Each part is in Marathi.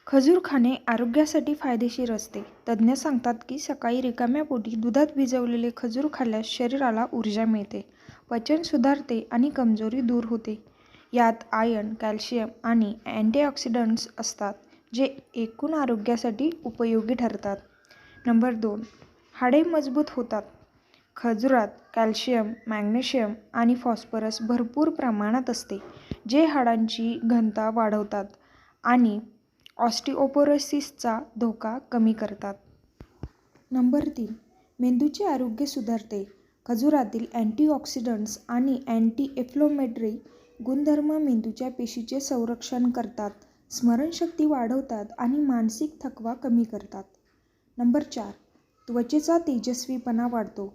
खजूर खाणे आरोग्यासाठी फायदेशीर असते. तज्ज्ञ सांगतात की सकाळी रिकाम्या पोटी दुधात भिजवलेले खजूर खाल्ल्यास शरीराला ऊर्जा मिळते, पचन सुधारते आणि कमजोरी दूर होते. यात आयर्न, कॅल्शियम आणि अँटीऑक्सिडंट्स असतात, जे एकूण आरोग्यासाठी उपयोगी ठरतात. नंबर 2. हाडे मजबूत होतात. खजुरात कॅल्शियम, मॅग्नेशियम आणि फॉस्फरस भरपूर प्रमाणात असते, जे हाडांची घनता वाढवतात आणि ऑस्टिओपोरोसिसचा धोका कमी करतात. नंबर 3. मेंदूचे आरोग्य सुधारते. खजुरातील अँटीऑक्सिडंट्स आणि अँटी इन्फ्लेमेटरी गुणधर्म मेंदूच्या पेशींचे संरक्षण करतात, स्मरणशक्ती वाढवतात आणि मानसिक थकवा कमी करतात. नंबर 4. त्वचेचा तेजस्वीपणा वाढतो.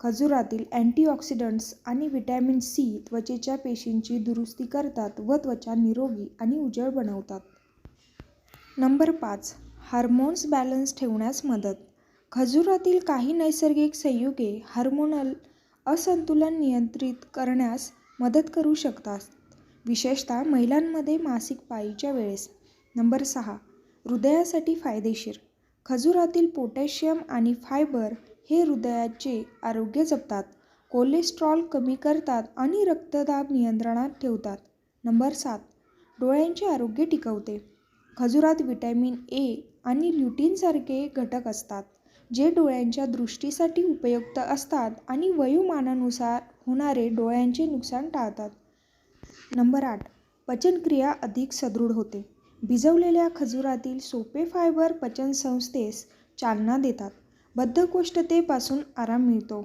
खजुरातील अँटीऑक्सिडंट्स आणि व्हिटॅमिन सी त्वचेच्या पेशींची दुरुस्ती करतात व त्वचा निरोगी आणि उजळ बनवतात. नंबर 5. हार्मोन्स बॅलन्स ठेवण्यास मदत. खजुरातील काही नैसर्गिक संयुगे हार्मोनल असंतुलन नियंत्रित करण्यास मदत करू शकतात, विशेषतः महिलांमध्ये मासिक पाळीच्या वेळेस. नंबर 6. हृदयासाठी फायदेशीर. खजुरातील पोटॅशियम आणि फायबर हे हृदयाचे आरोग्य जपतात, कोलेस्ट्रॉल कमी करतात आणि रक्तदाब नियंत्रणात ठेवतात. नंबर 7. डोळ्यांचे आरोग्य टिकवते. खजुरात व्हिटॅमिन ए आणि ल्युटिनसारखे घटक असतात, जे डोळ्यांच्या दृष्टीसाठी उपयुक्त असतात आणि वयोमानानुसार होणारे डोळ्यांचे नुकसान टाळतात. नंबर 8. पचनक्रिया अधिक सदृढ होते. भिजवलेल्या खजुरातील सोपे फायबर पचनसंस्थेस चालना देतात, बद्धकोष्ठतेपासून आराम मिळतो